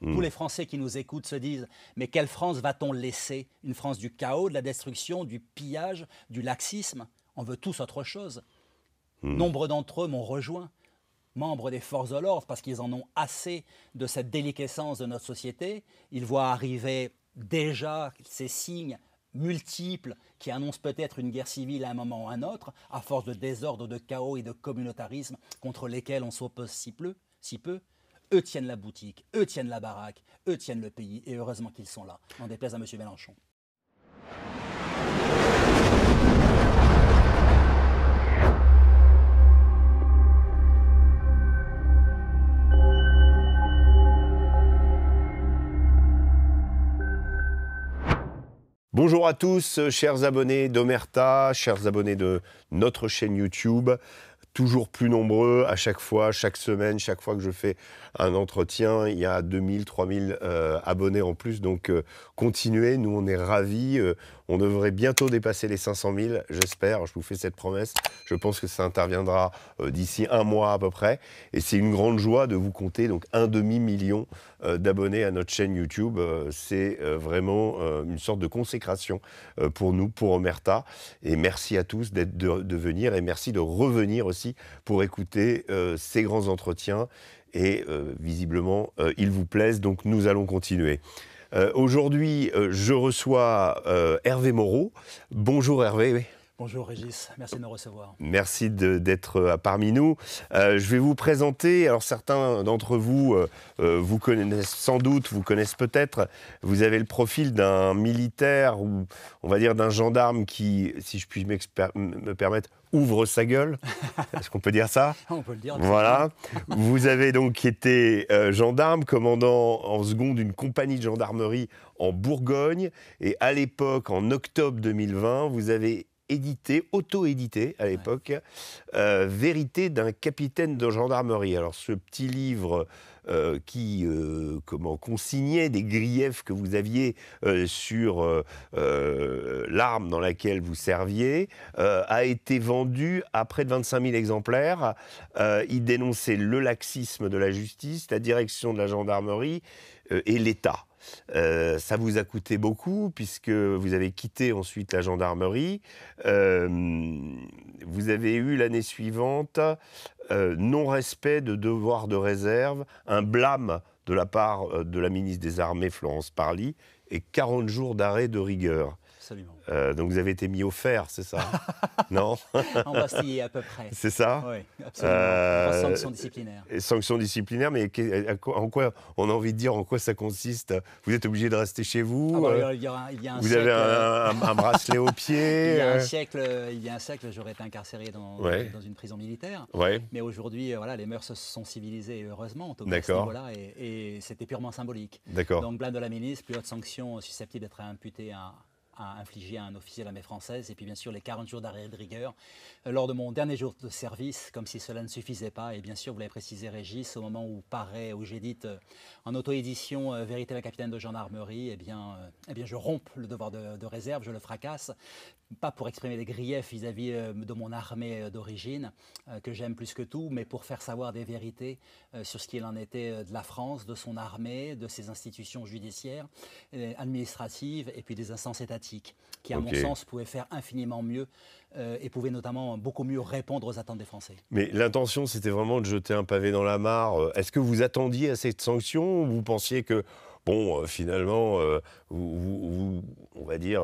Tous les Français qui nous écoutent se disent « Mais quelle France va-t-on laisser? Une France du chaos, de la destruction, du pillage, du laxisme ?» On veut tous autre chose. Nombre d'entre eux m'ont rejoint, membres des forces de l'ordre, parce qu'ils en ont assez de cette déliquescence de notre société. Ils voient arriver déjà ces signes multiples qui annoncent peut-être une guerre civile à un moment ou à un autre, à force de désordre, de chaos et de communautarisme contre lesquels on s'oppose si peu. Eux tiennent la boutique, eux tiennent la baraque, eux tiennent le pays, et heureusement qu'ils sont là, n'en déplaise à M. Mélenchon. Bonjour à tous, chers abonnés d'Omerta, chers abonnés de notre chaîne YouTube. Toujours plus nombreux à chaque fois, chaque semaine, chaque fois que je fais un entretien, il y a 2000, 3000 abonnés en plus. Donc continuez, nous on est ravis. On devrait bientôt dépasser les 500 000, j'espère, je vous fais cette promesse. Je pense que ça interviendra d'ici un mois à peu près. Et c'est une grande joie de vous compter donc un demi-million d'abonnés à notre chaîne YouTube. C'est vraiment une sorte de consécration pour nous, pour Omerta. Et merci à tous de venir et merci de revenir aussi pour écouter ces grands entretiens. Et visiblement, ils vous plaisent, donc nous allons continuer. Aujourd'hui, je reçois Hervé Moreau. Bonjour Hervé. Bonjour Régis, merci de me recevoir. Merci d'être parmi nous. Je vais vous présenter, alors certains d'entre vous vous connaissent sans doute, vous connaissent peut-être. Vous avez le profil d'un militaire ou on va dire d'un gendarme qui, si je puis me permettre, ouvre sa gueule. Est-ce qu'on peut dire ça? On peut le dire. Voilà. Vous avez donc été gendarme, commandant en seconde d'une compagnie de gendarmerie en Bourgogne. Et à l'époque, en octobre 2020, vous avez auto-édité à l'époque, Vérité d'un capitaine de gendarmerie. Alors ce petit livre qui consignait des griefs que vous aviez sur l'arme dans laquelle vous serviez, a été vendu à près de 25 000 exemplaires. Il dénonçait le laxisme de la justice, la direction de la gendarmerie et l'État. Ça vous a coûté beaucoup puisque vous avez quitté ensuite la gendarmerie. Vous avez eu l'année suivante non-respect de devoir de réserve, un blâme de la part de la ministre des Armées Florence Parly et 40 jours d'arrêt de rigueur. Absolument. Donc vous avez été mis au fer, c'est ça? Non? En Bastille à peu près. C'est ça? Oui, absolument. Sanctions disciplinaires. Sanctions disciplinaires, mais en quoi, on a envie de dire en quoi ça consiste? Vous êtes obligé de rester chez vous? Il y a un vous siècle, avez un bracelet au pied? Il y a un siècle, j'aurais été incarcéré dans une prison militaire. Ouais. Mais aujourd'hui, voilà, les mœurs se sont civilisées, heureusement, en tout cas à ce niveau-là, et c'était purement symbolique. D'accord. Donc, blâme de la ministre, plus haute sanction susceptible d'être imputée à infliger à un officier de l'armée française, et puis bien sûr les 40 jours d'arrêt de rigueur lors de mon dernier jour de service, comme si cela ne suffisait pas. Et bien sûr, vous l'avez précisé Régis, au moment où j'édite en auto-édition Vérité d'un capitaine de gendarmerie, eh bien je romps le devoir de réserve, je le fracasse, pas pour exprimer des griefs vis-à-vis de mon armée d'origine, que j'aime plus que tout, mais pour faire savoir des vérités sur ce qu'il en était de la France, de son armée, de ses institutions judiciaires, administratives et puis des instances étatiques, qui à mon sens pouvaient faire infiniment mieux et pouvaient notamment beaucoup mieux répondre aux attentes des Français. Mais l'intention, c'était vraiment de jeter un pavé dans la mare. Est-ce que vous attendiez à cette sanction ou vous pensiez que, bon, finalement, on va dire,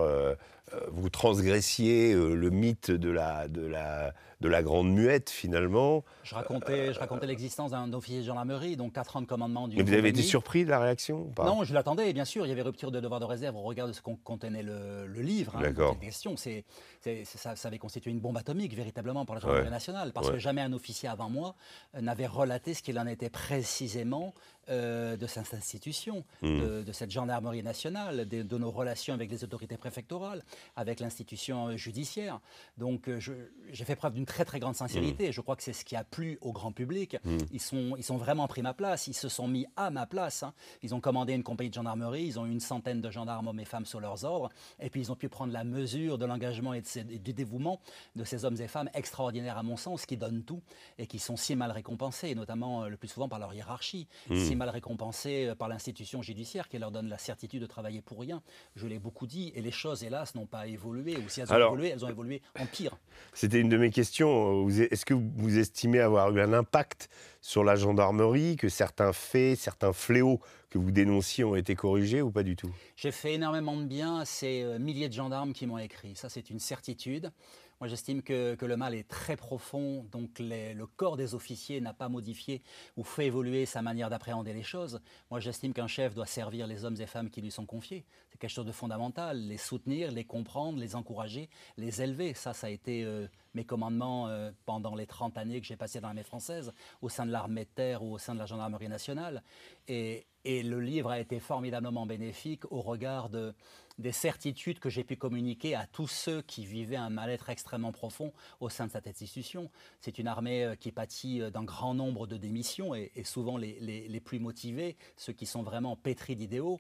vous transgressiez le mythe de la grande muette, finalement? Je racontais l'existence d'un officier de gendarmerie, donc 4 ans de commandement d'une Mais vous avez été compagnie. surpris de la réaction ou pas? Non, je l'attendais, bien sûr. Il y avait rupture de devoir de réserve au regard de ce qu'on contenait le livre. D'accord. Cette question, ça avait constitué une bombe atomique, véritablement, pour la gendarmerie nationale, parce que jamais un officier avant moi n'avait relaté ce qu'il en était précisément de cette institution, de cette gendarmerie nationale, de nos relations avec les autorités préfectorales, avec l'institution judiciaire. Donc j'ai fait preuve d'une très très grande sincérité. Je crois que c'est ce qui a plu au grand public. Ils sont vraiment pris ma place, ils se sont mis à ma place. Hein. Ils ont commandé une compagnie de gendarmerie, ils ont eu une centaine de gendarmes, hommes et femmes, sous leurs ordres. Et puis ils ont pu prendre la mesure de l'engagement et du dévouement de ces hommes et femmes extraordinaires à mon sens, qui donnent tout et qui sont si mal récompensés, notamment le plus souvent par leur hiérarchie, si mal récompensés par l'institution judiciaire qui leur donne la certitude de travailler pour rien. Je l'ai beaucoup dit, et les choses, hélas, n'ont pas évolué, ou si elles ont évolué, elles ont évolué en pire. C'était une de mes questions. Est-ce que vous estimez avoir eu un impact sur la gendarmerie, que certains faits, certains fléaux que vous dénonciez ont été corrigés ou pas du tout? J'ai fait énormément de bien à ces milliers de gendarmes qui m'ont écrit. Ça, c'est une certitude. Moi, j'estime que le mal est très profond, donc le corps des officiers n'a pas modifié ou fait évoluer sa manière d'appréhender les choses. Moi, j'estime qu'un chef doit servir les hommes et femmes qui lui sont confiés. C'est quelque chose de fondamental, les soutenir, les comprendre, les encourager, les élever. Ça a été mes commandements pendant les 30 années que j'ai passées dans l'armée française, au sein de l'armée de terre ou au sein de la gendarmerie nationale. Et le livre a été formidablement bénéfique au regard des certitudes que j'ai pu communiquer à tous ceux qui vivaient un mal-être extrêmement profond au sein de cette institution. C'est une armée qui pâtit d'un grand nombre de démissions et souvent les plus motivés, ceux qui sont vraiment pétris d'idéaux.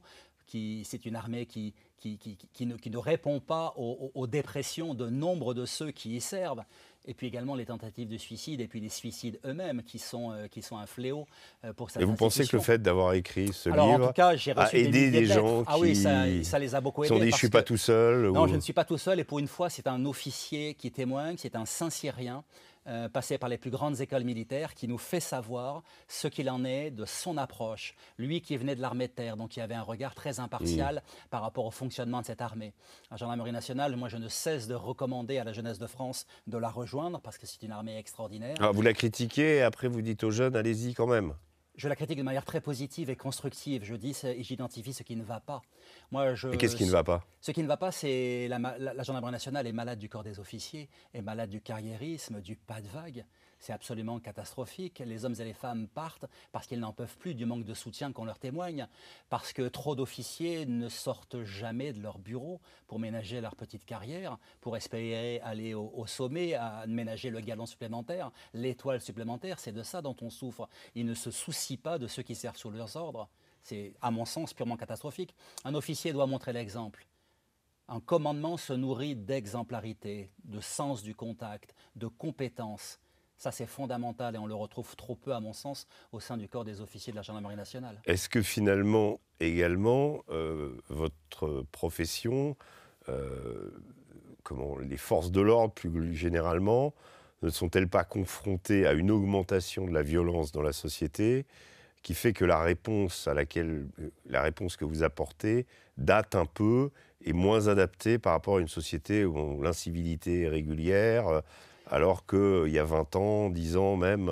C'est une armée qui ne répond pas aux dépressions de nombre de ceux qui y servent. Et puis également les tentatives de suicide et puis les suicides eux-mêmes qui sont un fléau pour cette institution. Et vous pensez que le fait d'avoir écrit ce livre en tout cas, j'ai reçu a aidé des gens qui oui, ça les a beaucoup aidés. Ils ont dit « je ne suis pas tout seul » Non, je ne suis pas tout seul. Et pour une fois, c'est un officier qui témoigne, c'est un Saint-Cyrien passé par les plus grandes écoles militaires qui nous fait savoir ce qu'il en est de son approche. Lui qui venait de l'armée de terre, donc il avait un regard très impartial par rapport au fonctionnement de cette armée. La gendarmerie nationale, moi je ne cesse de recommander à la jeunesse de France de la rejoindre parce que c'est une armée extraordinaire. Alors vous la critiquez et après vous dites aux jeunes allez-y quand même. Je la critique de manière très positive et constructive. Je dis et j'identifie ce qui ne va pas. Et qu'est-ce qui ne va pas? Ce qui ne va pas, c'est la gendarmerie nationale est malade du corps des officiers, est malade du carriérisme, du pas de vague. C'est absolument catastrophique. Les hommes et les femmes partent parce qu'ils n'en peuvent plus du manque de soutien qu'on leur témoigne, parce que trop d'officiers ne sortent jamais de leur bureau pour ménager leur petite carrière, pour espérer aller au sommet, à ménager le galon supplémentaire, l'étoile supplémentaire. C'est de ça dont on souffre. Ils ne se soucient pas de ceux qui servent sous leurs ordres. C'est, à mon sens, purement catastrophique. Un officier doit montrer l'exemple. Un commandement se nourrit d'exemplarité, de sens du contact, de compétences. Ça, c'est fondamental et on le retrouve trop peu, à mon sens, au sein du corps des officiers de la gendarmerie nationale. Est-ce que finalement, également, votre profession, les forces de l'ordre plus généralement, ne sont-elles pas confrontées à une augmentation de la violence dans la société qui fait que la réponse que vous apportez date un peu et moins adaptée par rapport à une société où l'incivilité est régulière, alors qu'il y a 20 ans, 10 ans même,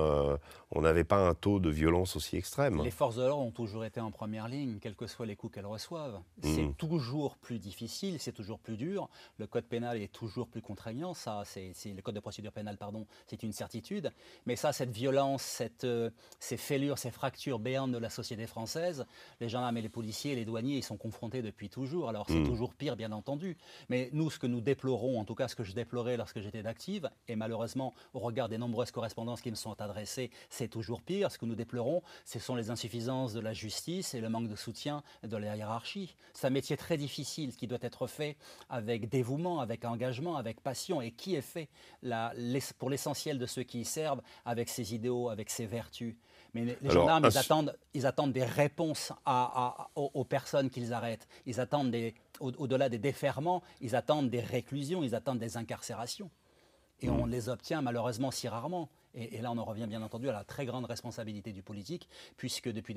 on n'avait pas un taux de violence aussi extrême. Les forces de l'ordre ont toujours été en première ligne, quels que soient les coups qu'elles reçoivent. C'est toujours plus difficile, c'est toujours plus dur. Le code pénal est toujours plus contraignant, ça, c'est le code de procédure pénale, pardon, c'est une certitude. Mais ça, cette violence, ces fêlures, ces fractures béantes de la société française, les gendarmes et les policiers, les douaniers, ils sont confrontés depuis toujours. Alors c'est toujours pire, bien entendu. Mais nous, ce que nous déplorons, en tout cas ce que je déplorais lorsque j'étais d'active, et malheureusement, au regard des nombreuses correspondances qui me sont adressées, c'est toujours pire. Ce que nous déplorons, ce sont les insuffisances de la justice et le manque de soutien de la hiérarchie. C'est un métier très difficile qui doit être fait avec dévouement, avec engagement, avec passion et qui est fait pour l'essentiel de ceux qui y servent avec ses idéaux, avec ses vertus. Mais les gendarmes, ils attendent des réponses aux personnes qu'ils arrêtent. Ils attendent, au-delà des déferments, ils attendent des réclusions, ils attendent des incarcérations. Et on les obtient malheureusement si rarement. Et là, on en revient bien entendu à la très grande responsabilité du politique, puisque depuis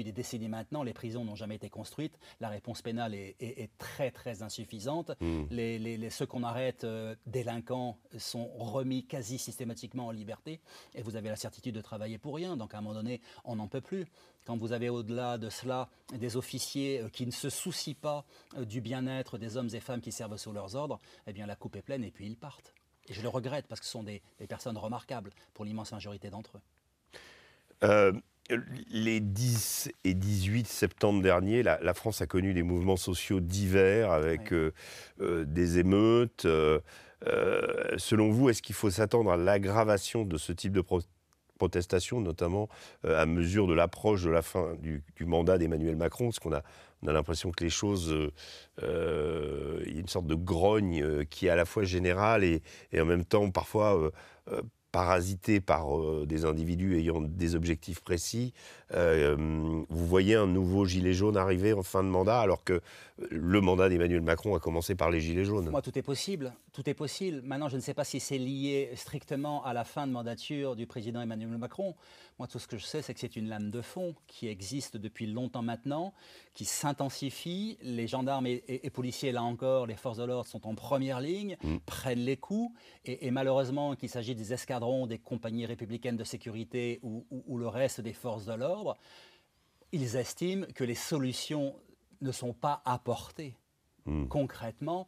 des décennies maintenant, les prisons n'ont jamais été construites. La réponse pénale est très, très insuffisante. Ceux qu'on arrête délinquants sont remis quasi systématiquement en liberté. Et vous avez la certitude de travailler pour rien. Donc, à un moment donné, on n'en peut plus. Quand vous avez au-delà de cela des officiers qui ne se soucient pas du bien-être des hommes et femmes qui servent sous leurs ordres, eh bien, la coupe est pleine et puis ils partent. Et je le regrette parce que ce sont des personnes remarquables pour l'immense majorité d'entre eux. Les 10 et 18 septembre dernier, la France a connu des mouvements sociaux divers avec des émeutes. Selon vous, est-ce qu'il faut s'attendre à l'aggravation de ce type de protestation, notamment à mesure de l'approche de la fin du mandat d'Emmanuel Macron, parce qu'on a l'impression que les choses, il y a une sorte de grogne qui est à la fois générale et en même temps parfois parasitée par des individus ayant des objectifs précis. Vous voyez un nouveau gilet jaune arriver en fin de mandat, alors que le mandat d'Emmanuel Macron a commencé par les gilets jaunes. Moi, tout est possible. Tout est possible. Maintenant, je ne sais pas si c'est lié strictement à la fin de mandature du président Emmanuel Macron. Moi, tout ce que je sais, c'est que c'est une lame de fond qui existe depuis longtemps maintenant, qui s'intensifie. Les gendarmes et policiers, là encore, les forces de l'ordre sont en première ligne, prennent les coups. Et malheureusement, qu'il s'agit des escadrons, des compagnies républicaines de sécurité ou le reste des forces de l'ordre, ils estiment que les solutions ne sont pas apportées. Concrètement,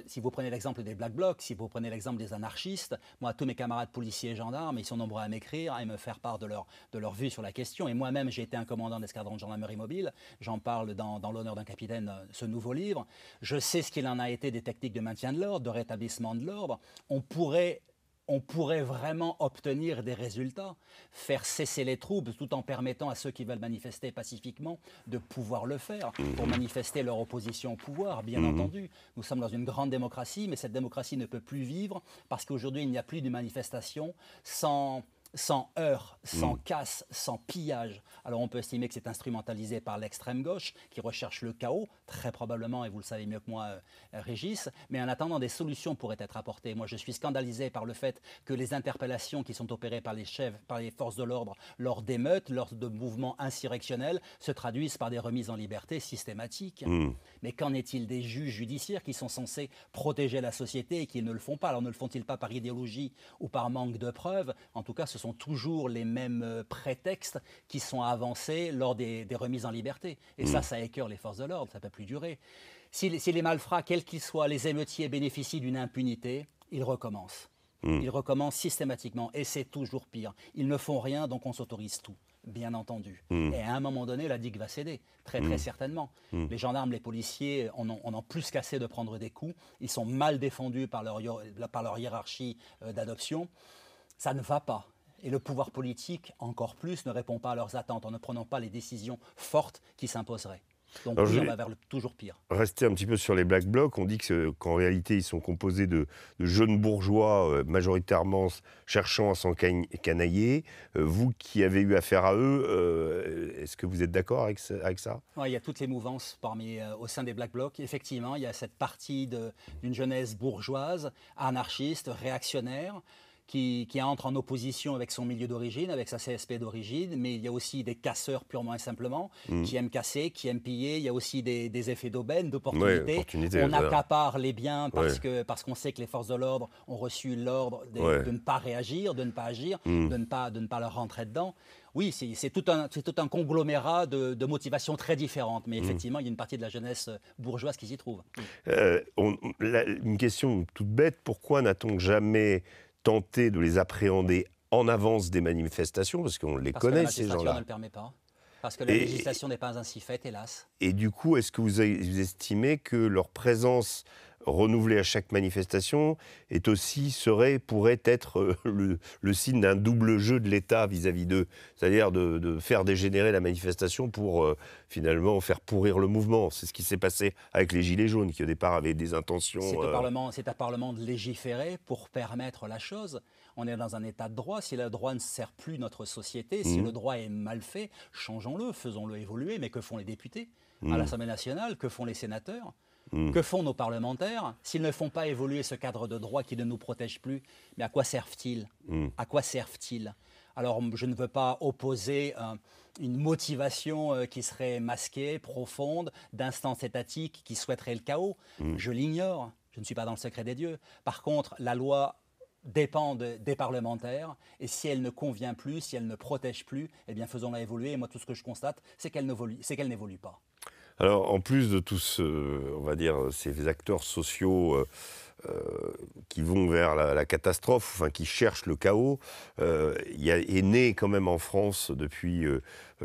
si vous prenez l'exemple des Black Blocs, si vous prenez l'exemple des anarchistes, moi, tous mes camarades policiers et gendarmes, ils sont nombreux à m'écrire et me faire part de leur vue sur la question. Et moi-même, j'ai été un commandant d'escadron de gendarmerie mobile. J'en parle dans l'honneur d'un capitaine, ce nouveau livre. Je sais ce qu'il en a été des techniques de maintien de l'ordre, de rétablissement de l'ordre. On pourrait vraiment obtenir des résultats, faire cesser les troubles tout en permettant à ceux qui veulent manifester pacifiquement de pouvoir le faire, pour manifester leur opposition au pouvoir, bien entendu. Nous sommes dans une grande démocratie, mais cette démocratie ne peut plus vivre parce qu'aujourd'hui, il n'y a plus de manifestation sans heurts, sans casse, sans pillage. Alors on peut estimer que c'est instrumentalisé par l'extrême gauche qui recherche le chaos, très probablement, et vous le savez mieux que moi, Régis, mais en attendant, des solutions pourraient être apportées. Moi, je suis scandalisé par le fait que les interpellations qui sont opérées par les chefs, par les forces de l'ordre lors d'émeutes, lors de mouvements insurrectionnels, se traduisent par des remises en liberté systématiques. Mais qu'en est-il des juges judiciaires qui sont censés protéger la société et qui ne le font pas? Alors ne le font-ils pas par idéologie ou par manque de preuves? En tout cas, ce sont toujours les mêmes prétextes qui sont avancés lors des remises en liberté. Et ça écœure les forces de l'ordre, ça ne peut plus durer. Si les malfrats, quels qu'ils soient, les émeutiers bénéficient d'une impunité, ils recommencent. Ils recommencent systématiquement et c'est toujours pire. Ils ne font rien, donc on s'autorise tout, bien entendu. Et à un moment donné, la digue va céder, très certainement. Les gendarmes, les policiers en ont plus qu'assez de prendre des coups. Ils sont mal défendus par leur hiérarchie d'adoption. Ça ne va pas. Et le pouvoir politique, encore plus, ne répond pas à leurs attentes en ne prenant pas les décisions fortes qui s'imposeraient. Donc oui, on va vers le toujours pire. Rester un petit peu sur les Black Blocs, on dit qu'en réalité, ils sont composés de jeunes bourgeois, majoritairement cherchant à s'encanailler. Vous qui avez eu affaire à eux, est-ce que vous êtes d'accord avec ça? Ouais, il y a toutes les mouvances au sein des Black Blocs. Effectivement, il y a cette partie d'une jeunesse bourgeoise, anarchiste, réactionnaire, qui entre en opposition avec son milieu d'origine, avec sa CSP d'origine, mais il y a aussi des casseurs purement et simplement, qui aiment casser, qui aiment piller. Il y a aussi des effets d'aubaine, d'opportunité. On accapare les biens parce qu'on sait que les forces de l'ordre ont reçu l'ordre de ne pas réagir, de ne pas agir, de ne pas leur rentrer dedans. Oui, c'est tout un conglomérat de motivations très différentes, mais effectivement, il y a une partie de la jeunesse bourgeoise qui s'y trouve. Une question toute bête, pourquoi n'a-t-on jamais tenter de les appréhender en avance des manifestations, parce qu'on les connaît, ces gens-là. Parce que la législation ne le permet pas. Parce que la législation n'est pas ainsi faite, hélas. Et du coup, est-ce que vous estimez que leur présence renouvelée à chaque manifestation pourrait être le signe d'un double jeu de l'État vis-à-vis d'eux, c'est-à-dire de faire dégénérer la manifestation pour finalement faire pourrir le mouvement? C'est ce qui s'est passé avec les Gilets jaunes, qui au départ avaient des intentions... C'est au Parlement de légiférer pour permettre la chose. On est dans un état de droit. Si le droit ne sert plus notre société, si le droit est mal fait, changeons-le, faisons-le évoluer. Mais que font les députés à l'Assemblée nationale? Que font les sénateurs? Que font nos parlementaires? S'ils ne font pas évoluer ce cadre de droit qui ne nous protège plus, mais à quoi servent-ils? À quoi servent-ils? Alors, je ne veux pas opposer une motivation qui serait masquée, profonde, d'instances étatiques qui souhaiteraient le chaos. Je l'ignore. Je ne suis pas dans le secret des dieux. Par contre, la loi dépend des parlementaires, et si elle ne convient plus, si elle ne protège plus, eh bien faisons-la évoluer. Et moi, tout ce que je constate, c'est qu'elle n'évolue pas. Alors, en plus de tous, on va dire, ces acteurs sociaux qui vont vers la catastrophe, enfin qui cherchent le chaos. Est né quand même en France depuis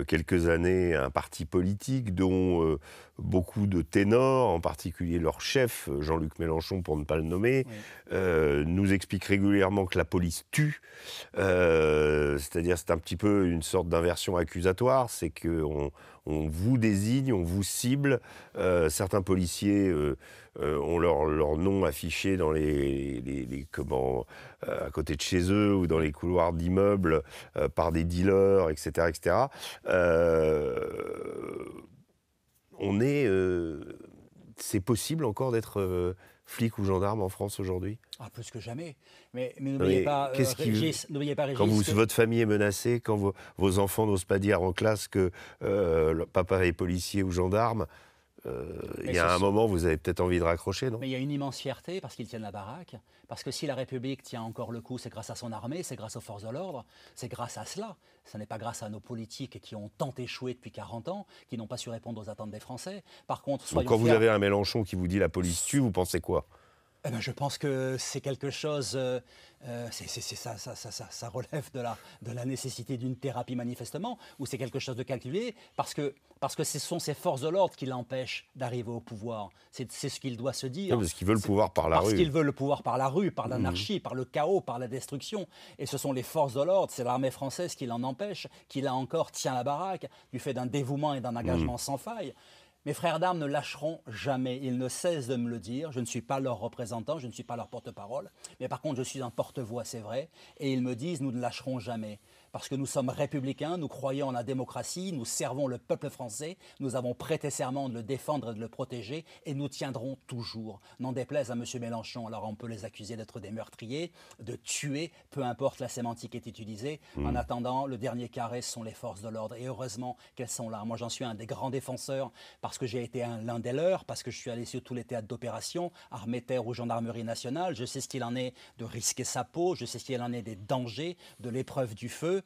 quelques années un parti politique dont beaucoup de ténors, en particulier leur chef, Jean-Luc Mélenchon pour ne pas le nommer, nous explique régulièrement que la police tue. C'est-à-dire c'est un petit peu une sorte d'inversion accusatoire, c'est qu'on vous désigne, on vous cible. Certains policiers ont leur nom affiché dans à côté de chez eux ou dans les couloirs d'immeubles par des dealers, etc. etc. C'est possible encore d'être flic ou gendarme en France aujourd'hui? Ah, plus que jamais. Mais n'oubliez pas, Régis, quand votre famille est menacée, quand vos enfants n'osent pas dire en classe que leur papa est policier ou gendarme, il y a un moment, vous avez peut-être envie de raccrocher, non? Mais il y a une immense fierté parce qu'ils tiennent la baraque, parce que si la République tient encore le coup, c'est grâce à son armée, c'est grâce aux forces de l'ordre, c'est grâce à cela. Ce n'est pas grâce à nos politiques qui ont tant échoué depuis 40 ans, qui n'ont pas su répondre aux attentes des Français. Par contre, donc quand vous avez un Mélenchon qui vous dit la police tue, vous pensez quoi? Eh ben, je pense que c'est quelque chose, ça relève de la nécessité d'une thérapie manifestement, ou c'est quelque chose de calculé, parce que ce sont ces forces de l'ordre qui l'empêchent d'arriver au pouvoir. C'est ce qu'il doit se dire. Non, parce qu'ils veulent le pouvoir par la rue. Parce qu'ils veulent le pouvoir par la rue, par l'anarchie, par le chaos, par la destruction. Et ce sont les forces de l'ordre, c'est l'armée française qui l'en empêche, qui là encore tient la baraque, du fait d'un dévouement et d'un engagement sans faille. Mes frères d'armes ne lâcheront jamais, ils ne cessent de me le dire, je ne suis pas leur représentant, je ne suis pas leur porte-parole, mais par contre je suis un porte-voix, c'est vrai, et ils me disent nous ne lâcherons jamais, parce que nous sommes républicains, nous croyons en la démocratie, nous servons le peuple français, nous avons prêté serment de le défendre et de le protéger, et nous tiendrons toujours. N'en déplaise à M. Mélenchon, alors on peut les accuser d'être des meurtriers, de tuer, peu importe la sémantique est utilisée. En attendant, le dernier carré, ce sont les forces de l'ordre, et heureusement qu'elles sont là. Moi j'en suis un des grands défenseurs, parce que j'ai été l'un des leurs, parce que je suis allé sur tous les théâtres d'opération, armée terre ou gendarmerie nationale, je sais ce qu'il en est de risquer sa peau, je sais ce qu'il en est des dangers, de l'épreuve du feu.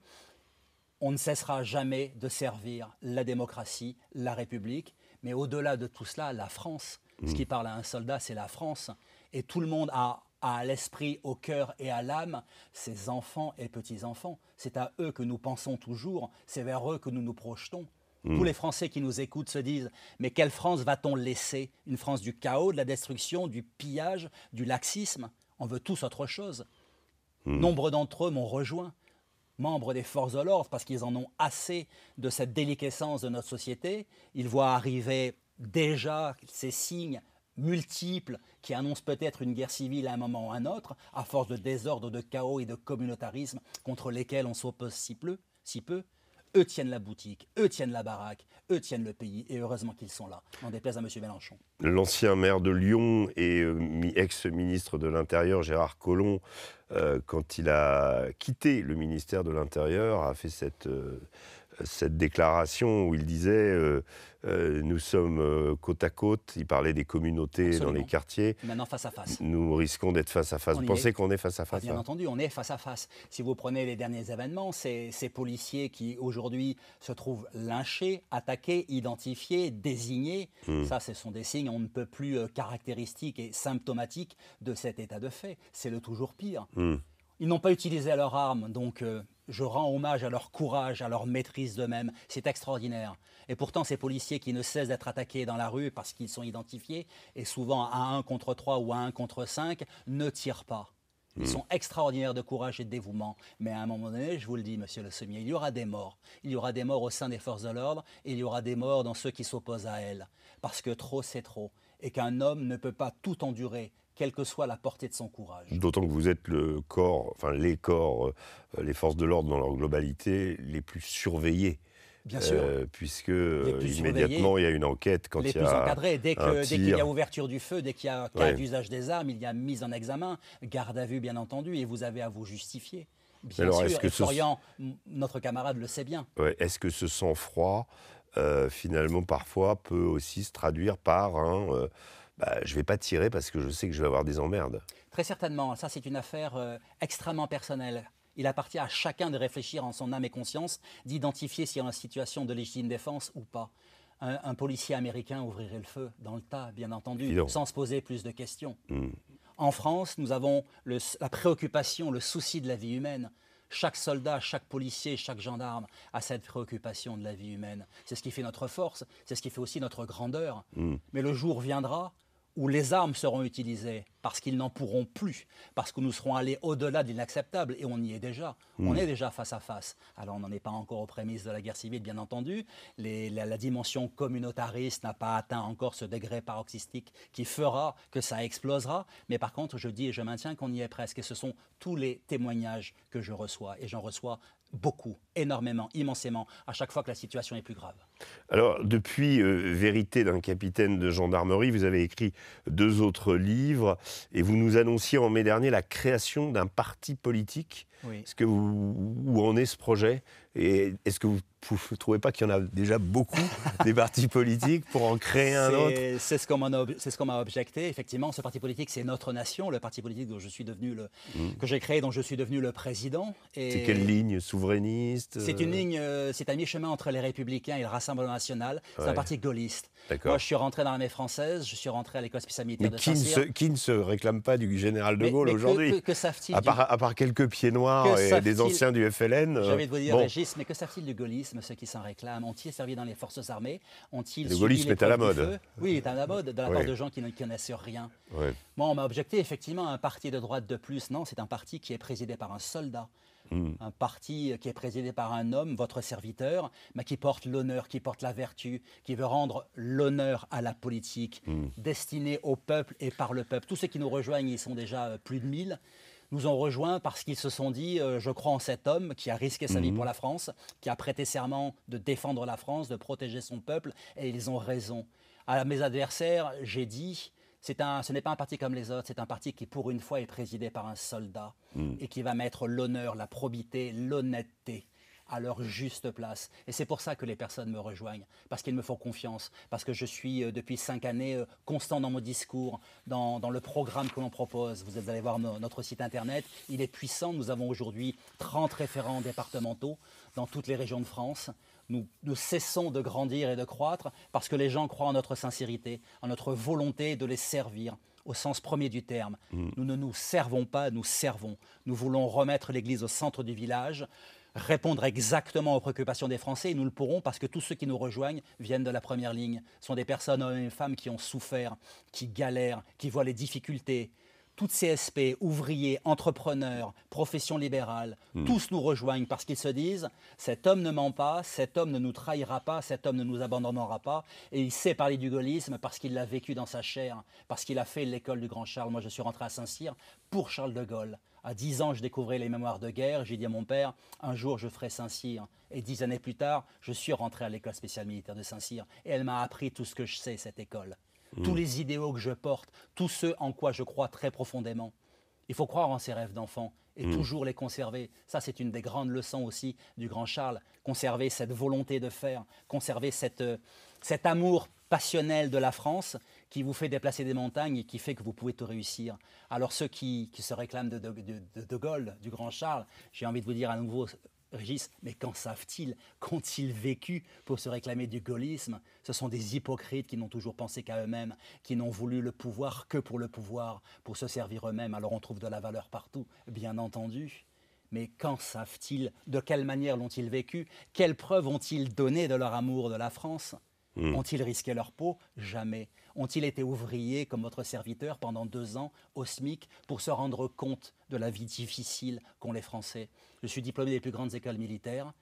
On ne cessera jamais de servir la démocratie, la République, mais au-delà de tout cela, la France. Ce qui parle à un soldat, c'est la France. Et tout le monde a à l'esprit, au cœur et à l'âme ses enfants et petits-enfants. C'est à eux que nous pensons toujours, c'est vers eux que nous nous projetons. Tous les Français qui nous écoutent se disent « Mais quelle France va-t-on laisser? Une France du chaos, de la destruction, du pillage, du laxisme ?» On veut tous autre chose. Nombre d'entre eux m'ont rejoint, membres des forces de l'ordre, parce qu'ils en ont assez de cette déliquescence de notre société. Ils voient arriver déjà ces signes multiples qui annoncent peut-être une guerre civile à un moment ou à un autre, à force de désordre, de chaos et de communautarisme contre lesquels on s'oppose si peu. Eux tiennent la boutique, eux tiennent la baraque, eux tiennent le pays, et heureusement qu'ils sont là, n'en déplaise à M. Mélenchon. L'ancien maire de Lyon et ex-ministre de l'Intérieur, Gérard Collomb, quand il a quitté le ministère de l'Intérieur, a fait cette déclaration où il disait nous sommes côte à côte. Il parlait des communautés. Absolument. Dans les quartiers. Maintenant face à face. Nous risquons d'être face à face. Vous pensez qu'on est face à face? Bien entendu, on est face à face. Si vous prenez les derniers événements, ces policiers qui aujourd'hui se trouvent lynchés, attaqués, identifiés, désignés, ça ce sont des signes on ne peut plus caractéristiques et symptomatiques de cet état de fait. C'est le toujours pire. Ils n'ont pas utilisé leurs armes, donc je rends hommage à leur courage, à leur maîtrise d'eux-mêmes. C'est extraordinaire. Et pourtant, ces policiers qui ne cessent d'être attaqués dans la rue parce qu'ils sont identifiés, et souvent à 1 contre 3 ou à 1 contre 5, ne tirent pas. Ils sont extraordinaires de courage et de dévouement. Mais à un moment donné, je vous le dis, monsieur Le Sommier, il y aura des morts. Il y aura des morts au sein des forces de l'ordre et il y aura des morts dans ceux qui s'opposent à elles. Parce que trop, c'est trop. Et qu'un homme ne peut pas tout endurer, quelle que soit la portée de son courage. D'autant que vous êtes le corps, enfin les corps, les forces de l'ordre dans leur globalité, les plus surveillés. Bien sûr. Puisque immédiatement, il y a une enquête quand il y a les plus encadrés. Dès qu'il y a ouverture du feu, dès qu'il y a cas d'usage des armes, il y a mise en examen, garde à vue bien entendu, et vous avez à vous justifier. Bien sûr, et Florian, notre camarade, le sait bien. Ouais, est-ce que ce sang-froid, finalement, parfois, peut aussi se traduire par un... je ne vais pas tirer parce que je sais que je vais avoir des emmerdes? Très certainement. Ça, c'est une affaire extrêmement personnelle. Il appartient à chacun de réfléchir en son âme et conscience, d'identifier s'il y a une situation de légitime défense ou pas. Un policier américain ouvrirait le feu dans le tas, bien entendu, Évidemment. sans se poser plus de questions. En France, nous avons la préoccupation, le souci de la vie humaine. Chaque soldat, chaque policier, chaque gendarme a cette préoccupation de la vie humaine. C'est ce qui fait notre force, c'est ce qui fait aussi notre grandeur. Mais le jour viendra où les armes seront utilisées parce qu'ils n'en pourront plus, parce que nous serons allés au-delà de l'inacceptable, et on y est déjà. On est déjà face à face. Alors on n'en est pas encore aux prémices de la guerre civile, bien entendu. La dimension communautariste n'a pas atteint encore ce degré paroxystique qui fera que ça explosera. Mais par contre, je dis et je maintiens qu'on y est presque. Et ce sont tous les témoignages que je reçois. Et j'en reçois beaucoup, énormément, immensément, à chaque fois que la situation est plus grave. Alors, depuis Vérité d'un capitaine de gendarmerie, vous avez écrit 2 autres livres et vous nous annonciez en mai dernier la création d'un parti politique. Oui. Où en est ce projet? Et est-ce que vous ne trouvez pas qu'il y en a déjà beaucoup des partis politiques pour en créer un autre? C'est ce qu'on m'a objecté. Effectivement, ce parti politique, c'est Notre Nation, le parti politique dont je suis devenu que j'ai créé, dont je suis devenu le président. C'est quelle ligne? Souverainiste? C'est une ligne, c'est un mi-chemin entre les Républicains et le Rassemblement national. C'est un parti gaulliste. Moi, je suis rentré dans l'armée française, je suis rentré à l'école spéciale militaire de Saint-Cyr. Qui ne se réclame pas du général de Gaulle aujourd'hui? Que savent-ils à part quelques pieds noirs et des anciens du FLN. J'ai envie de vous dire, Régis, mais que savent-ils du gaullisme, ceux qui s'en réclament? Ont-ils servi dans les forces armées? Ont-ils Le gaullisme est à la mode. Oui, il est à la mode, de la part de gens qui ne connaissent rien. Ouais. Moi, on m'a objecté effectivement un parti de droite de plus. Non, c'est un parti qui est présidé par un soldat. Un parti qui est présidé par un homme, votre serviteur, mais qui porte l'honneur, qui porte la vertu, qui veut rendre l'honneur à la politique, destiné au peuple et par le peuple. Tous ceux qui nous rejoignent, ils sont déjà plus de 1000. Nous ont rejoints parce qu'ils se sont dit je crois en cet homme qui a risqué sa vie pour la France, qui a prêté serment de défendre la France, de protéger son peuple, et ils ont raison. À mes adversaires, j'ai dit ce n'est pas un parti comme les autres, c'est un parti qui pour une fois est présidé par un soldat et qui va mettre l'honneur, la probité, l'honnêteté à leur juste place. Et c'est pour ça que les personnes me rejoignent, parce qu'ils me font confiance, parce que je suis depuis 5 années constant dans mon discours, dans le programme que l'on propose. Vous allez voir notre site internet, il est puissant. Nous avons aujourd'hui 30 référents départementaux dans toutes les régions de France. Nous cessons de grandir et de croître parce que les gens croient en notre sincérité, en notre volonté de les servir. Au sens premier du terme. Nous ne nous servons pas, nous servons. Nous voulons remettre l'Église au centre du village, répondre exactement aux préoccupations des Français, et nous le pourrons parce que tous ceux qui nous rejoignent viennent de la première ligne. Ce sont des personnes, hommes et femmes, qui ont souffert, qui galèrent, qui voient les difficultés. Toutes CSP, ouvriers, entrepreneurs, professions libérales, tous nous rejoignent parce qu'ils se disent « cet homme ne ment pas, cet homme ne nous trahira pas, cet homme ne nous abandonnera pas ». Et il sait parler du gaullisme parce qu'il l'a vécu dans sa chair, parce qu'il a fait l'école du Grand Charles. Moi, je suis rentré à Saint-Cyr pour Charles de Gaulle. À 10 ans, je découvrais les mémoires de guerre. J'ai dit à mon père « un jour, je ferai Saint-Cyr ». Et 10 années plus tard, je suis rentré à l'école spéciale militaire de Saint-Cyr. Et elle m'a appris tout ce que je sais, cette école. Tous les idéaux que je porte, tous ceux en quoi je crois très profondément. Il faut croire en ses rêves d'enfant et toujours les conserver. Ça, c'est une des grandes leçons aussi du Grand Charles. Conserver cette volonté de faire, conserver cet amour passionnel de la France qui vous fait déplacer des montagnes et qui fait que vous pouvez tout réussir. Alors ceux qui se réclament de Gaulle, du Grand Charles, j'ai envie de vous dire à nouveau, Régis, mais qu'en savent-ils? Qu'ont-ils vécu pour se réclamer du gaullisme? Ce sont des hypocrites qui n'ont toujours pensé qu'à eux-mêmes, qui n'ont voulu le pouvoir que pour le pouvoir, pour se servir eux-mêmes. Alors on trouve de la valeur partout, bien entendu. Mais qu'en savent-ils? De quelle manière l'ont-ils vécu? Quelles preuves ont-ils donné de leur amour de la France? Ont-ils risqué leur peau? Jamais. Ont-ils été ouvriers comme votre serviteur pendant 2 ans au SMIC pour se rendre compte de la vie difficile qu'ont les Français? Je suis diplômé des plus grandes écoles militaires.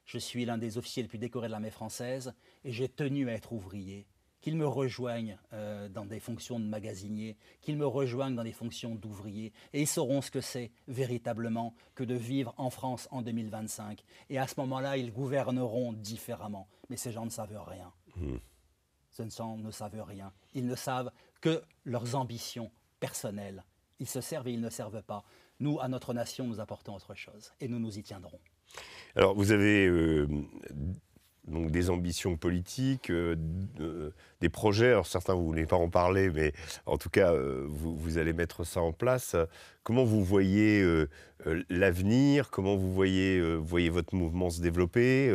Je suis l'un des officiers les plus décorés de l'armée française et j'ai tenu à être ouvrier. Qu'ils me rejoignent dans des fonctions de magasinier, qu'ils me rejoignent dans des fonctions d'ouvrier. Et ils sauront ce que c'est véritablement que de vivre en France en 2025. Et à ce moment-là, ils gouverneront différemment. Mais ces gens ne savent rien. Ces gens ne savent rien. Ils ne savent que leurs ambitions personnelles. Ils se servent et ils ne servent pas. Nous, à notre nation, nous apportons autre chose. Et nous nous y tiendrons. Alors, vous avez donc des ambitions politiques, des projets. Alors certains, vous ne voulez pas en parler, mais en tout cas, vous allez mettre ça en place. comment vous voyez l'avenir, comment vous voyez votre mouvement se développer,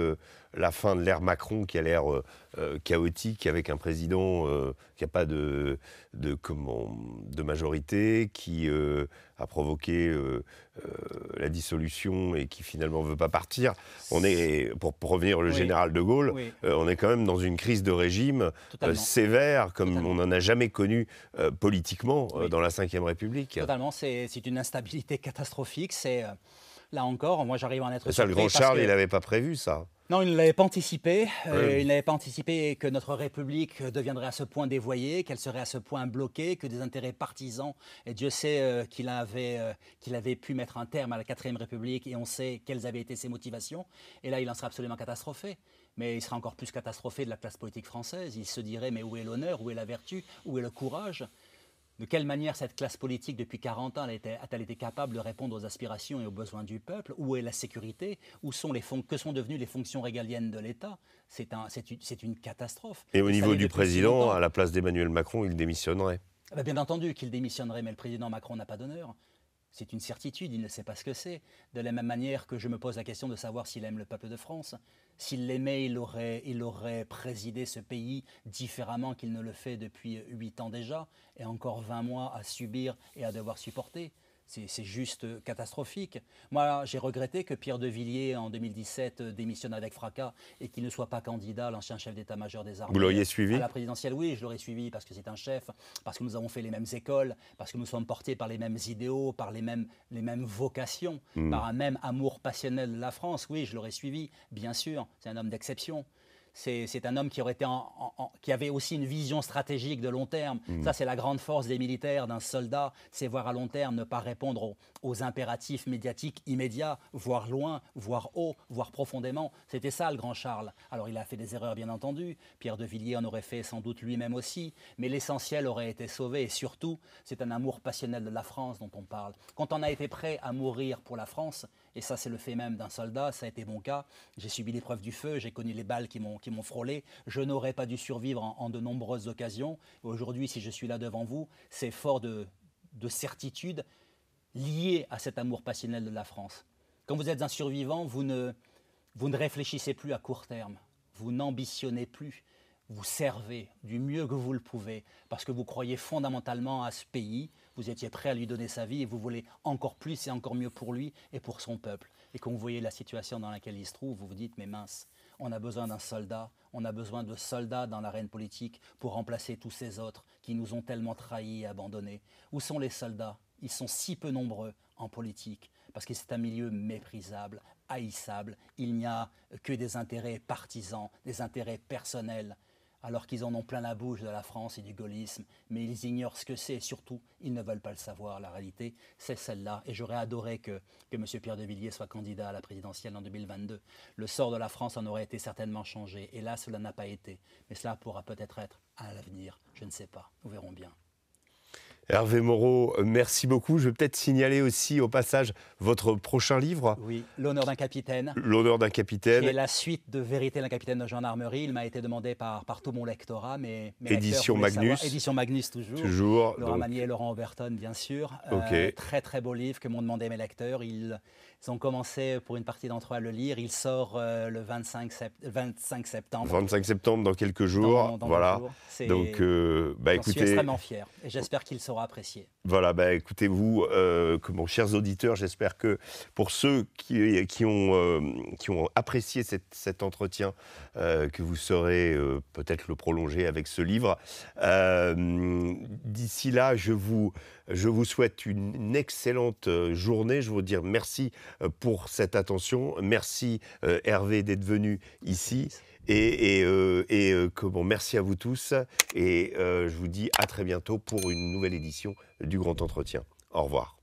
la fin de l'ère Macron qui a l'air chaotique avec un président qui n'a pas de majorité, qui a provoqué la dissolution et qui finalement ne veut pas partir. On est, pour revenir au général de Gaulle, on est quand même dans une crise de régime sévère, comme on n'en a jamais connu politiquement dans la Ve République. Totalement, c'est une instabilité catastrophique. Là encore, moi j'arrive à en être surpris. Ça, le grand Charles, il n'avait pas prévu ça. Non, il ne l'avait pas anticipé. Il n'avait pas anticipé que notre République deviendrait à ce point dévoyée, qu'elle serait à ce point bloquée, que des intérêts partisans. Et Dieu sait qu'il avait pu mettre un terme à la 4e République et on sait quelles avaient été ses motivations. Et là, il en serait absolument catastrophé. Mais il serait encore plus catastrophé de la classe politique française. Il se dirait, mais où est l'honneur, où est la vertu, où est le courage ? De quelle manière cette classe politique, depuis 40 ans, a-t-elle été capable de répondre aux aspirations et aux besoins du peuple? Où est la sécurité? Que sont devenues les fonctions régaliennes de l'État? C'est une catastrophe. Et au niveau du président, à la place d'Emmanuel Macron, il démissionnerait? Bien entendu qu'il démissionnerait, mais le président Macron n'a pas d'honneur. C'est une certitude, il ne sait pas ce que c'est. De la même manière que je me pose la question de savoir s'il aime le peuple de France. S'il l'aimait, il aurait présidé ce pays différemment qu'il ne le fait depuis 8 ans déjà, et encore 20 mois à subir et à devoir supporter. C'est juste catastrophique. Moi, j'ai regretté que Pierre de Villiers, en 2017, démissionne avec fracas et qu'il ne soit pas candidat, l'ancien chef d'état-major des armées. Vous l'auriez suivi? À la présidentielle, oui, je l'aurais suivi parce que c'est un chef, parce que nous avons fait les mêmes écoles, parce que nous sommes portés par les mêmes idéaux, par les mêmes vocations, par un même amour passionnel de la France. Oui, je l'aurais suivi, bien sûr. C'est un homme d'exception. C'est un homme qui avait aussi une vision stratégique de long terme. Ça, c'est la grande force des militaires, d'un soldat, c'est voir à long terme, ne pas répondre aux impératifs médiatiques immédiats, voir loin, voir haut, voir profondément. C'était ça, le grand Charles. Alors, il a fait des erreurs, bien entendu. Pierre de Villiers en aurait fait sans doute lui-même aussi. Mais l'essentiel aurait été sauvé. Et surtout, c'est un amour passionnel de la France dont on parle. Quand on a été prêt à mourir pour la France, et ça, c'est le fait même d'un soldat, ça a été mon cas. J'ai subi l'épreuve du feu, j'ai connu les balles qui m'ont frôlé. Je n'aurais pas dû survivre en de nombreuses occasions. Aujourd'hui, si je suis là devant vous, c'est fort de certitude liée à cet amour passionnel de la France. Quand vous êtes un survivant, vous ne réfléchissez plus à court terme. Vous n'ambitionnez plus. Vous servez du mieux que vous le pouvez parce que vous croyez fondamentalement à ce pays, vous étiez prêt à lui donner sa vie et vous voulez encore plus et encore mieux pour lui et pour son peuple. Et quand vous voyez la situation dans laquelle il se trouve, vous vous dites, mais mince, on a besoin d'un soldat, on a besoin de soldats dans l'arène politique pour remplacer tous ces autres qui nous ont tellement trahis et abandonnés. Où sont les soldats? Ils sont si peu nombreux en politique parce que c'est un milieu méprisable, haïssable. Il n'y a que des intérêts partisans, des intérêts personnels, alors qu'ils en ont plein la bouche de la France et du gaullisme, mais ils ignorent ce que c'est et surtout, ils ne veulent pas le savoir. La réalité, c'est celle-là. Et j'aurais adoré que M. Pierre de Villiers soit candidat à la présidentielle en 2022. Le sort de la France en aurait été certainement changé. Et là, cela n'a pas été. Mais cela pourra peut-être être à l'avenir. Je ne sais pas. Nous verrons bien. Hervé Moreau, merci beaucoup. Je vais peut-être signaler aussi au passage votre prochain livre. Oui, L'honneur d'un capitaine. L'honneur d'un capitaine. Qui est la suite de Vérité d'un capitaine de gendarmerie. Il m'a été demandé par tout mon lectorat. Édition Magnus. Édition Magnus toujours. Toujours. Laurent Magnier et Laurent Oberton, bien sûr. Très très beau livre que m'ont demandé mes lecteurs. Ils ont commencé pour une partie d'entre eux à le lire. Il sort le 25 septembre. 25 septembre, dans quelques jours. Dans voilà. Donc, écoutez, je suis extrêmement fier et j'espère qu'il sera apprécié. Voilà, écoutez-vous, chers auditeurs, j'espère que pour ceux qui ont apprécié cet entretien, que vous saurez peut-être le prolonger avec ce livre. D'ici là, je vous souhaite une excellente journée. Je veux vous dire merci pour cette attention. Merci Hervé d'être venu ici. Merci à vous tous. Et je vous dis à très bientôt pour une nouvelle édition du Grand Entretien. Au revoir.